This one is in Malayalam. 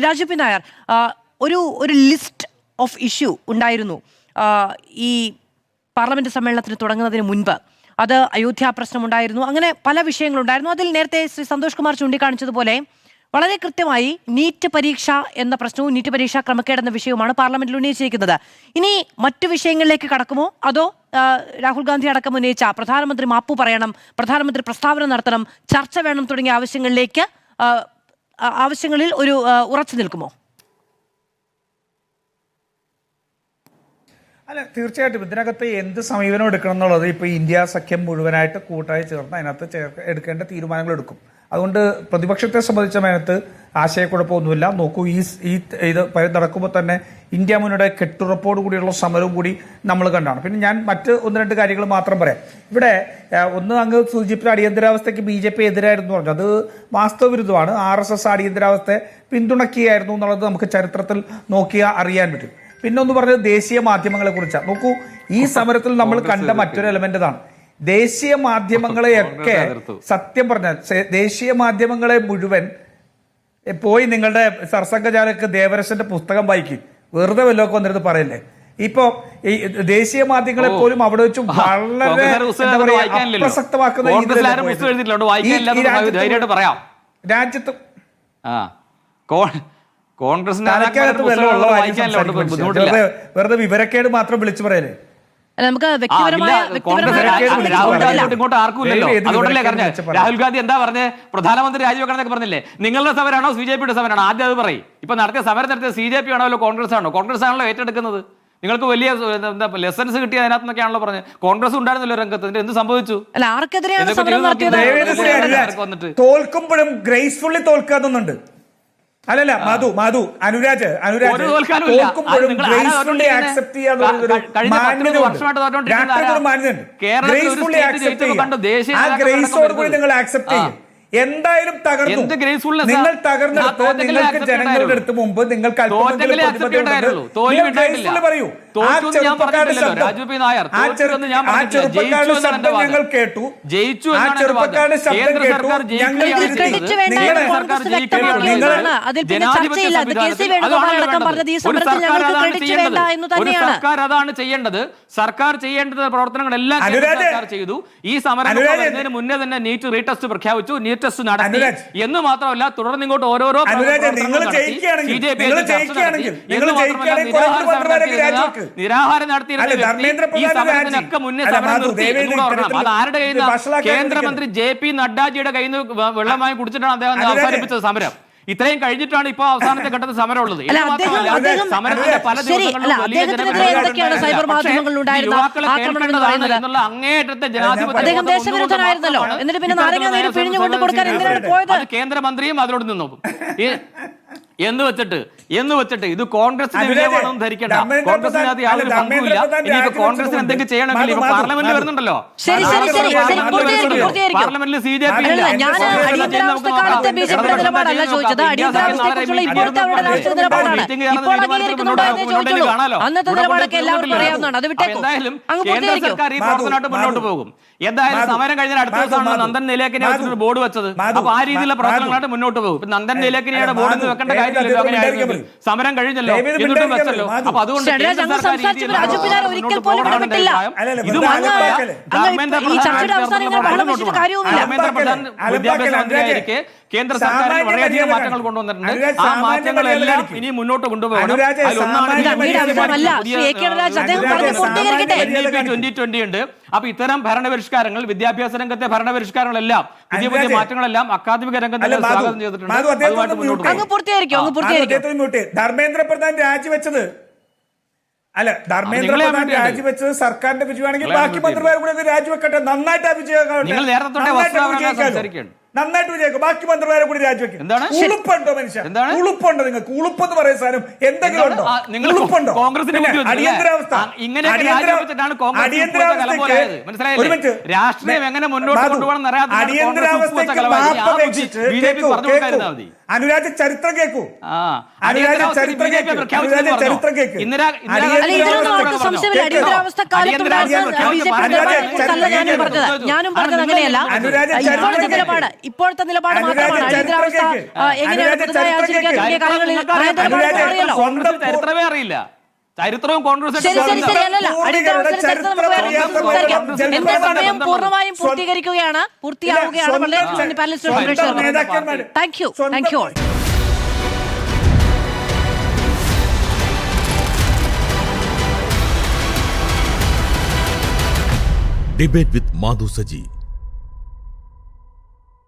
രാജു പി നായർ, ഒരു ലിസ്റ്റ് ഓഫ് ഇഷ്യൂ ഉണ്ടായിരുന്നു ഈ പാർലമെന്റ് സമ്മേളനത്തിന് തുടങ്ങുന്നതിന് മുൻപ്. അത് അയോധ്യ പ്രശ്നമുണ്ടായിരുന്നു, അങ്ങനെ പല വിഷയങ്ങളുണ്ടായിരുന്നു. അതിൽ നേരത്തെ ശ്രീ സന്തോഷ് കുമാർ ചൂണ്ടിക്കാണിച്ചതുപോലെ വളരെ കൃത്യമായി നീറ്റ് പരീക്ഷ എന്ന പ്രശ്നവും നീറ്റ് പരീക്ഷാ ക്രമക്കേട് എന്ന വിഷയവുമാണ് പാർലമെന്റിൽ ഉന്നയിച്ചിരിക്കുന്നത്. ഇനി മറ്റു വിഷയങ്ങളിലേക്ക് കടക്കുമോ, അതോ രാഹുൽ ഗാന്ധി അടക്കം ഉന്നയിച്ച പ്രധാനമന്ത്രി മാപ്പു പറയണം, പ്രധാനമന്ത്രി പ്രസ്താവന നടത്തണം, ചർച്ച വേണം തുടങ്ങിയ ആവശ്യങ്ങളിൽ ഒരു ഉറച്ചു നിൽക്കുമോ? അല്ല, തീർച്ചയായിട്ടും ഇതിനകത്ത് എന്ത് സമീപനം എടുക്കണം എന്നുള്ളത് ഇപ്പോൾ ഇന്ത്യ സഖ്യം മുഴുവനായിട്ട് കൂട്ടായി ചേർന്ന് അതിനകത്ത് എടുക്കേണ്ട തീരുമാനങ്ങൾ എടുക്കും. അതുകൊണ്ട് പ്രതിപക്ഷത്തെ സംബന്ധിച്ചതിനകത്ത് ആശയക്കുഴപ്പമൊന്നുമില്ല. നോക്കൂ, ഇത് നടക്കുമ്പോൾ തന്നെ ഇന്ത്യ മുന്നണിയുടെ കെട്ടുറപ്പോട് കൂടിയുള്ള സമരവും കൂടി നമ്മൾ കണ്ടാണ്. പിന്നെ ഞാൻ മറ്റ് ഒന്ന് രണ്ട് കാര്യങ്ങൾ മാത്രം പറയാം. ഇവിടെ ഒന്ന് അങ്ങ് സൂചിപ്പിച്ച അടിയന്തരാവസ്ഥയ്ക്ക് BJP എതിരായിരുന്നു പറഞ്ഞു, അത് വാസ്തവവിരുദ്ധമാണ്. RSS അടിയന്തരാവസ്ഥയെ പിന്തുണയ്ക്കുകയായിരുന്നു എന്നുള്ളത് നമുക്ക് ചരിത്രത്തിൽ നോക്കിയാൽ അറിയാൻ പറ്റും. പിന്നെ ഒന്ന് പറഞ്ഞത് ദേശീയ മാധ്യമങ്ങളെ കുറിച്ചാണ്. നോക്കൂ, ഈ സമരത്തിൽ നമ്മൾ കണ്ട മറ്റൊരു എലമെന്റ് ഇതാണ്. ദേശീയ മാധ്യമങ്ങളെയൊക്കെ സത്യം പറഞ്ഞാൽ ദേശീയ മാധ്യമങ്ങളെ മുഴുവൻ പോയി നിങ്ങളുടെ സർസംഘചാലക് ദേവരശന്റെ പുസ്തകം വായിക്കും, വെറുതെ വല്ലതൊക്കെ വന്നിരുന്ന് പറയല്ലേ. ഇപ്പൊ ഈ ദേശീയ മാധ്യമങ്ങളെ പോലും അവിടെ വെച്ച് വളരെ അപ്രസക്തമാക്കുന്ന രാജ്യത്ത് വെറുതെ വിവരക്കേട് മാത്രം വിളിച്ചു പറയല്ലേ. നമുക്ക് രാഹുൽ ഗാന്ധി എന്താ പറഞ്ഞേ? പ്രധാനമന്ത്രി രാജിവെക്കണമെന്നൊക്കെ പറഞ്ഞില്ലേ? നിങ്ങളുടെ സമരമാണോ CJPയുടെ സമരമാണോ? ആദ്യം അത് പറയും. ഇപ്പൊ സമരം നടത്തിയ CJP ആണോ കോൺഗ്രസ് ആണോ? കോൺഗ്രസ് ആണല്ലോ ഏറ്റെടുക്കുന്നത്. നിങ്ങൾക്ക് വലിയ ലെസൺസ് കിട്ടിയ അതിനകത്തൊക്കെയാണല്ലോ പറഞ്ഞത്. കോൺഗ്രസ് ഉണ്ടായിരുന്നല്ലോ രംഗത്ത്, എന്ത് സംഭവിച്ചു? തോൽക്കുമ്പോഴും ഗ്രേസ്ഫുള്ളി തോൽക്കാതുന്നുണ്ട്. അല്ലല്ല മധു അനുരാജ് തോൽക്കുമ്പോഴും ഗ്രേസ്ഫുള്ളി ആക്സെപ്റ്റ് ചെയ്യാന്നുള്ളൊരു മാന്യതയുണ്ട്. രാഷ്ട്രീയത്തിൽ മാന്യതയുണ്ട്. ഗ്രേസ്ഫുള്ളി ആക്സെപ്റ്റ് ചെയ്യും. ആ ഗ്രേസോട് കൂടി നിങ്ങൾ ആക്സെപ്റ്റ് ചെയ്യും. എന്തായാലും തകർന്നു. നിങ്ങൾ തകർന്നെടുത്ത് നിങ്ങൾക്ക് ജനങ്ങളുടെ അടുത്ത് മുമ്പ് നിങ്ങൾക്ക് പറയൂ. ആ ചെറുപ്പക്കാരുടെ ശബ്ദം ഞങ്ങൾ കേട്ടു. ആ ചെറുപ്പക്കാരുടെ ശബ്ദം കേട്ടു. അതാണ് ചെയ്യേണ്ടത്. സർക്കാർ ചെയ്യേണ്ടത് പ്രവർത്തനങ്ങളെല്ലാം ചെയ്തു. ഈ സമരം മുന്നേ തന്നെ നീറ്റ് റീടെസ്റ്റ് പ്രഖ്യാപിച്ചു, നീറ്റ് ടെസ്റ്റ് നടത്തി എന്ന് മാത്രമല്ല തുടർന്ന് ഇങ്ങോട്ട് ഓരോരോ നിരാഹാരം നടത്തിയിരുന്നൊക്കെ മുന്നേ സമരം നിർത്തി എന്ന് പറഞ്ഞാൽ അത് ആരുടെ കയ്യിൽ നിന്ന്? കേന്ദ്രമന്ത്രി JP നഡ്ഡാജിയുടെ കയ്യിൽ നിന്ന് വെള്ളമായി കുടിച്ചിട്ടാണ് അദ്ദേഹം അവസാനിപ്പിച്ചത് സമരം. ഇത്രയും കഴിഞ്ഞിട്ടാണ് ഇപ്പൊ അവസാനത്തെ ഘട്ടത്തിൽ സമരമുള്ളത്. സമരത്തിന്റെ പല ദിവസങ്ങളിലും എന്നുള്ള അങ്ങേയറ്റത്തെ ജനാധിപത്യം കേന്ദ്രമന്ത്രിയും അതിനോട് നിന്നു എന്ന് വെച്ചിട്ട് ഇത് കോൺഗ്രസിന് വിജയമാണെന്ന് ധരിക്കേണ്ട. കോൺഗ്രസിനകത്ത് യാതൊരു പങ്കുമില്ല. ഇനിയിപ്പോ കോൺഗ്രസിന് എന്തെങ്കിലും ചെയ്യണമെങ്കിൽ ഇപ്പൊ പാർലമെന്റിൽ വരുന്നുണ്ടല്ലോ, പാർലമെന്റിൽ CJP എന്തായാലും കേന്ദ്ര സർക്കാർ ഈ പ്രവർത്തനമായിട്ട് മുന്നോട്ട് പോകും. എന്തായാലും സമരം കഴിഞ്ഞാൽ അടുത്ത ദിവസമാണ് നന്ദൻ നിലേക്കനെ വെച്ചിട്ട് ബോർഡ് വെച്ചത്. അപ്പൊ ആ രീതിയിലുള്ള പ്രവർത്തനങ്ങളായിട്ട് മുന്നോട്ട് പോകും. നന്ദൻ നിലേക്കനിയുടെ ബോർഡ് വെക്കേണ്ട കാര്യമില്ലല്ലോ. അങ്ങനെയായിരുന്നു സമരം കഴിഞ്ഞല്ലോ, എന്നിട്ടും വെച്ചല്ലോ. അപ്പൊ അതുകൊണ്ട് വിദ്യാഭ്യാസ മന്ത്രിയായിരിക്കെ കേന്ദ്ര സർക്കാർ വളരെയധികം മാറ്റങ്ങൾ കൊണ്ടുവന്നിട്ടുണ്ട്. ആ മാറ്റങ്ങളെല്ലാം ഇനി മുന്നോട്ട് കൊണ്ടുപോകണം. അതിലൊന്നാണ് 2020 ഉണ്ട്. അപ്പൊ ഇത്തരം ഭരണപരിഷ്കാരങ്ങൾ, വിദ്യാഭ്യാസ രംഗത്തെ ഭരണപരിഷ്കാരങ്ങളെല്ലാം, പുതിയ പുതിയ മാറ്റങ്ങളെല്ലാം അക്കാദമിക രംഗത്ത് സ്വാഗതം ചെയ്തിട്ടുണ്ട്. ധർമ്മേന്ദ്ര പ്രധാൻ രാജിവെച്ചത് രാജിവെച്ചത് സർക്കാരിന്റെ വിജയമാണെങ്കിൽ ബാക്കി മന്ത്രിമാർ കൂടെ രാജിവെക്കട്ടെ. നന്നായിട്ട് ആ വിജയം നന്നായിട്ട് വിജയിക്കും. ബാക്കി മന്ത്രിമാരെ കൂടി രാജിവെക്കും. ഉളുപ്പുണ്ടോ മനുഷ്യൻ? ഉളുപ്പുണ്ടോ നിങ്ങൾക്ക്? ഉളുപ്പെന്ന് പറയുന്ന സാധനം എന്തെങ്കിലും ഉണ്ടോ? ഉളുപ്പുണ്ടോ? അടിയന്തരാവസ്ഥ അനുരാജ ചരിത്രം കേൾക്കൂ. ആ, അനുരാജ അടിയന്തരാവസ്ഥ ചരിത്രം BJP കേൾക്കൂ. പ്രഖ്യാപിച്ചെന്ന് അനുരാജ പറഞ്ഞോ? ചരിത്രം കേൾക്കൂ. അല്ല, ഇതിലൊന്നും ആർക്കും സംശയമില്ല. അടിയന്തരാവസ്ഥ കാലത്തുണ്ടായിരുന്ന ഞാനും പറഞ്ഞത് അങ്ങനെയല്ല. ഇപ്പോഴത്തെ നിലപാട് മാത്രമാണ് അടിയന്തരാവസ്ഥ എങ്ങനെയാണ് പുതുതായി ആചരിക്കാൻ തുടങ്ങിയ കാര്യങ്ങളിൽ നയതന്ത്രപാട് അറിയാലോ. ചരിത്രമേ അറിയില്ല. ചരിത്രവും കോൺഗ്രസ് ശരി അല്ലല്ല, അടിയന്തരാവസ്ഥയുടെ ചരിത്രം നമുക്ക് വേറെ സംസാരിക്കാം. എന്റെ സമയം പൂർണ്ണമായും പൂർത്തിയാവുകയാണ്. വളരെ panellist thank you all. Debate with Madhu Saji.